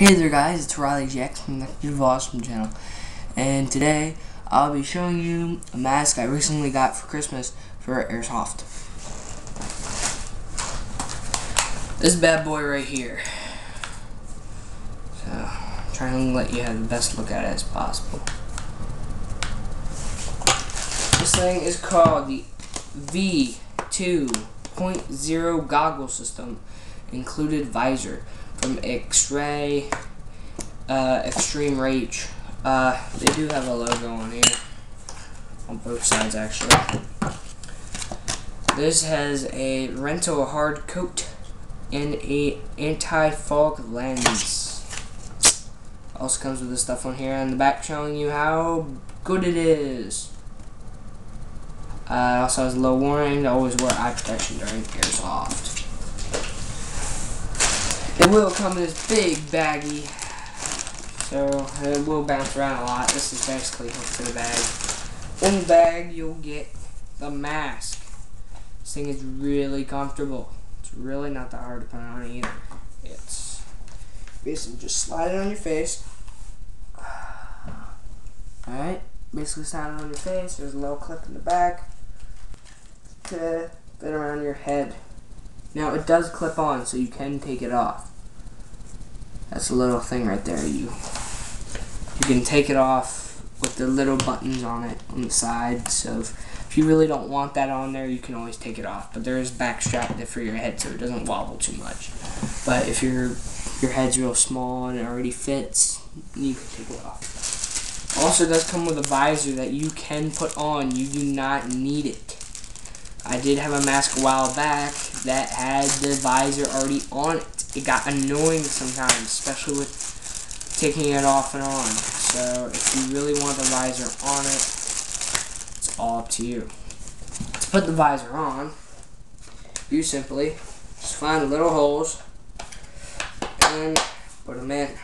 Hey there guys, it's Riley Jax from the v2.0 channel, and today I'll be showing you a mask I recently got for Christmas for airsoft. This bad boy right here. So, I'm trying to let you have the best look at it as possible. This thing is called the v2.0 goggle system, included visor from X-Ray Extreme Reach. They do have a logo on here, on both sides actually. This has a rental hard coat and a anti-fog lens. Also comes with this stuff on here on the back showing you how good it is. Also has a little warning to always wear eye protection during airsoft. It will come in this big baggie, so it will bounce around a lot. This is basically hooked to the bag. In the bag, you'll get the mask. This thing is really comfortable. It's really not that hard to put on either. It's basically just slide it on your face. Alright, basically slide it on your face. There's a little clip in the back to fit around your head. Now it does clip on, so you can take it off. That's a little thing right there. You can take it off with the little buttons on it on the side. So if you really don't want that on there, you can always take it off. But there is back strap for your head, so it doesn't wobble too much. But if your head's real small and it already fits, you can take it off. Also, it does come with a visor that you can put on. You do not need it. I did have a mask a while back that had the visor already on it. It got annoying sometimes, especially with taking it off and on. So if you really want the visor on it, it's all up to you. To put the visor on, you simply just find the little holes and put them in.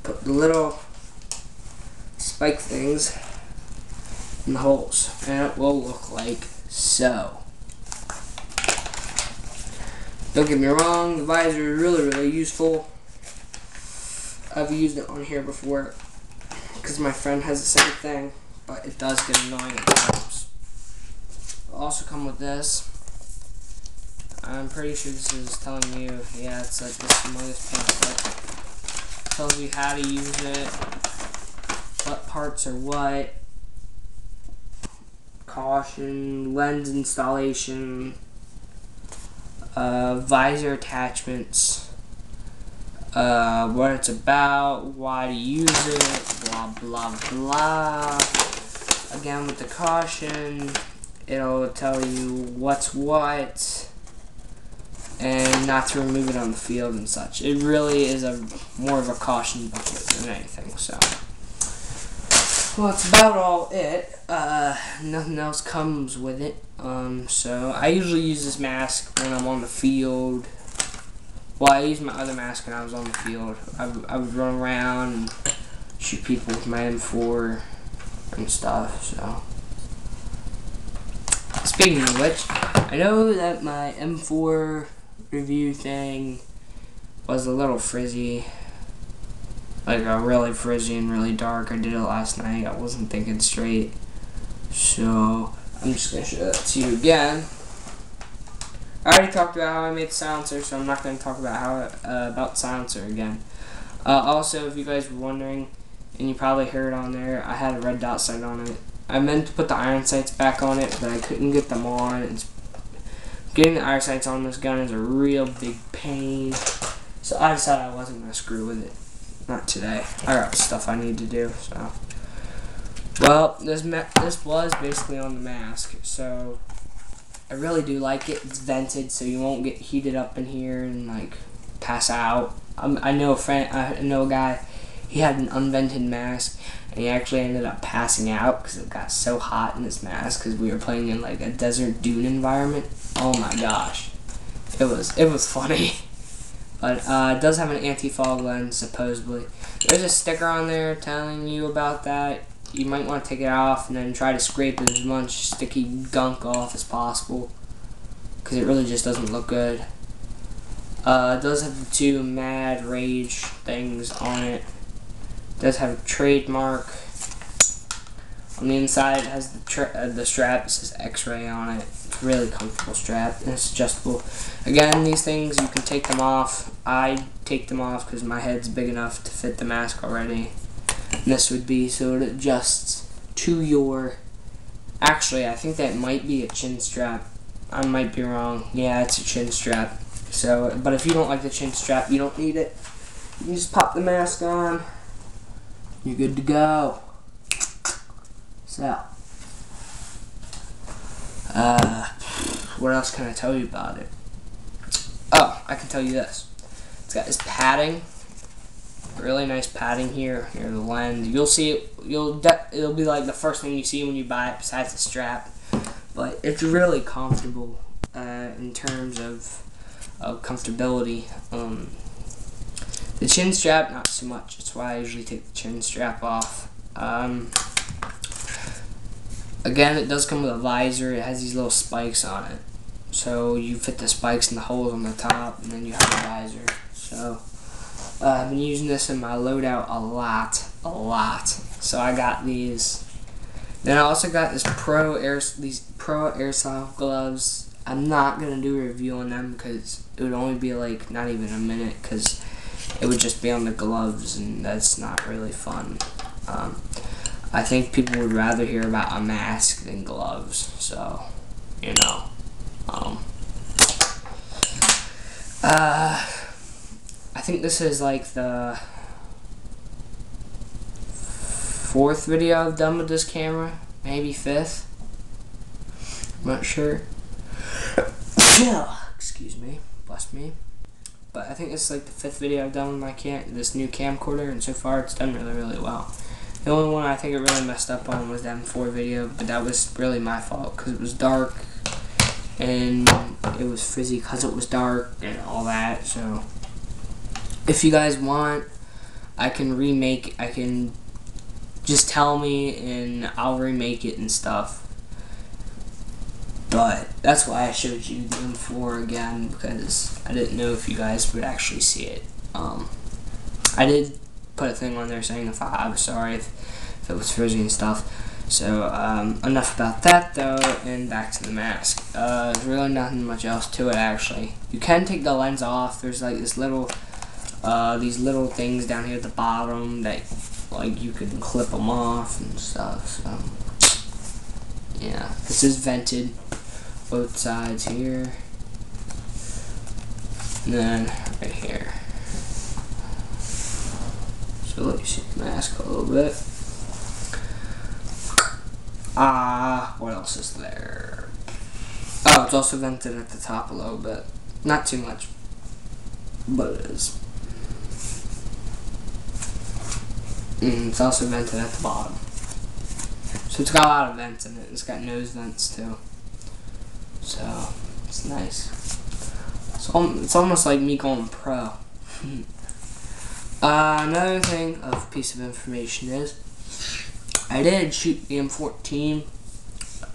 Put the little spike things in the holes, and it will look like so. Don't get me wrong, the visor is really useful. I've used it on here before because my friend has the same thing, but it does get annoying at times. It'll also come with this. I'm pretty sure this is telling you, yeah, it's like this humongous pamphlet. Tells you how to use it, what parts are what, caution, lens installation, visor attachments, what it's about, why to use it, blah blah blah. Again, with the caution, it'll tell you what's what and not to remove it on the field and such. It really is more of a caution booklet than anything. So, well, that's about all it. Nothing else comes with it. So I usually use this mask when I'm on the field. Well, I used my other mask when I was on the field. I would run around and shoot people with my M4 and stuff. So, speaking of which, I know that my M4 review thing was a little frizzy. Like really frizzy and really dark. I did it last night. I wasn't thinking straight. So I'm just going to show that to you again. I already talked about how I made the silencer, so I'm not going to talk about how about silencer again. Also, if you guys were wondering, and you probably heard on there, I had a red dot sight on it. I meant to put the iron sights back on it, but I couldn't get them on. Getting the iron sights on this gun is a real big pain. So I decided I wasn't going to screw with it. Not today. I got stuff I need to do. So, well, this was basically on the mask. So I really do like it. It's vented, so you won't get heated up in here and like pass out. I know a guy. He had an unvented mask, and he actually ended up passing out because it got so hot in this mask because we were playing in like a desert dune environment. Oh my gosh, it was funny. But it does have an anti-fog lens, supposedly. There's a sticker on there telling you about that. You might want to take it off and then try to scrape as much sticky gunk off as possible, because it really just doesn't look good. It does have the two Mad Rage things on it. It does have a trademark. On the inside, it has the strap. It says X-Ray on it. It's a really comfortable strap, and it's adjustable. Again, these things, you can take them off. I take them off because my head's big enough to fit the mask already. And this would be so it adjusts to your... Actually, I think that might be a chin strap. I might be wrong. Yeah, it's a chin strap. So, but if you don't like the chin strap, you don't need it. You just pop the mask on. You're good to go. So, what else can I tell you about it? Oh, I can tell you this. It's got this padding, really nice padding here. Here's the lens. You'll see it. It'll be like the first thing you see when you buy it, besides the strap. But it's really comfortable in terms of comfortability. The chin strap, not so much. That's why I usually take the chin strap off. Again, it does come with a visor. It has these little spikes on it. So you fit the spikes in the holes on the top, and then you have a visor. So I've been using this in my loadout a lot. So I got these. Then I also got these pro airsoft gloves. I'm not gonna do a review on them because it would only be like not even a minute, because it would just be on the gloves, and that's not really fun. I think people would rather hear about a mask than gloves, so, you know. I think this is like the 4th video I've done with this camera, maybe 5th. I'm not sure. Excuse me, bless me. But I think this is like the 5th video I've done with my this new camcorder, and so far it's done really well. The only one I think it really messed up on was the M4 video, but that was really my fault because it was dark and it was frizzy because it was dark and all that. So if you guys want, I can just tell me and I'll remake it and stuff. But that's why I showed you the M4 again, because I didn't know if you guys would actually see it. I did put a thing on there saying I was sorry if it was frizzy and stuff. So enough about that though, and back to the mask. There's really nothing much else to it actually. You can take the lens off. There's like this little these little things down here at the bottom that like you can clip them off and stuff. So yeah, this is vented both sides here, and then right here. So let me see the mask a little bit. What else is there? Oh, it's also vented at the top a little bit. Not too much, but it is. It's also vented at the bottom. So it's got a lot of vents in it. It's got nose vents too. So it's nice. It's almost like me going pro. Another thing of piece of information is I did shoot the M14.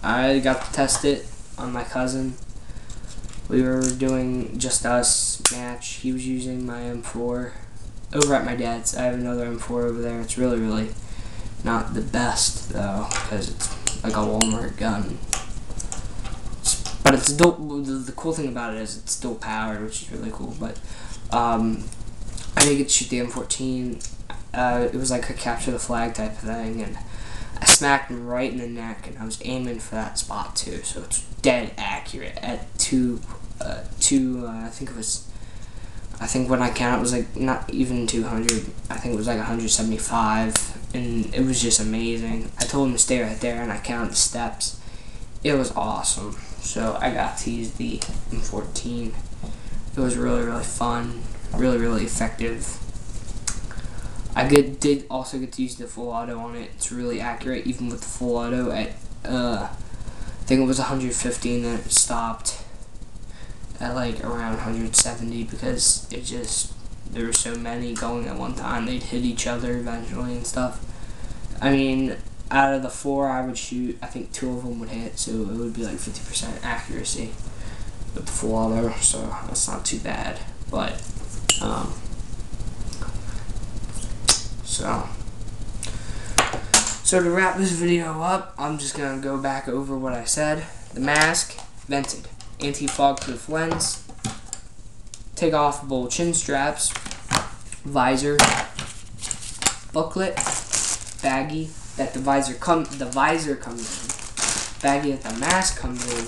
I got to test it on my cousin. We were doing just us match. He was using my M4 over at my dad's. I have another M4 over there. It's really not the best though, because it's like a Walmart gun. But it's dual. The cool thing about it is it's dual powered, which is really cool. But I didn't get to shoot the M14. It was like a capture the flag type of thing, and I smacked him right in the neck, and I was aiming for that spot too. So it's dead accurate at I think when I counted it was like not even 200. I think it was like 175, and it was just amazing. I told him to stay right there, and I counted the steps. It was awesome. So I got to use the M14. It was really fun, really effective. I did also get to use the full auto on it. It's really accurate, even with the full auto at I think it was 150, and then it stopped at like around 170 because there were so many going at one time. They'd hit each other eventually and stuff. I mean, out of the 4 I would shoot, I think 2 of them would hit, so it would be like 50% accuracy with the full auto, so that's not too bad. But so to wrap this video up, I'm just gonna go back over what I said. The mask, vented, anti-fog proof lens, take offable chin straps, visor, booklet, baggie that the visor comes in, baggie that the mask comes in,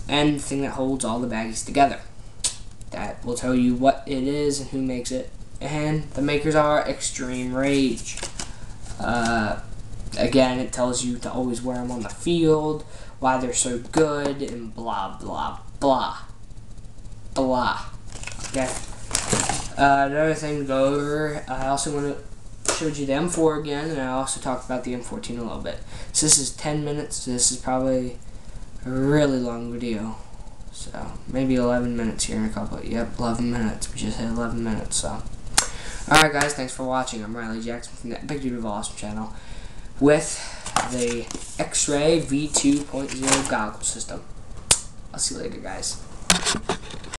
and the thing that holds all the baggies together. That will tell you what it is and who makes it, and the makers are Extreme Rage. Again, it tells you to always wear them on the field, why they're so good, and blah blah blah blah. Okay. Another thing to go over, I also showed you the M4 again, and I also talked about the M14 a little bit. So this is 10 minutes. So this is probably a really long video. So maybe 11 minutes here in a couple. Yep, 11 minutes. We just hit 11 minutes. So, alright guys, thanks for watching. I'm Riley Jackson from the Big Dude of Awesome channel with the X-Ray v2.0 goggle system. I'll see you later, guys.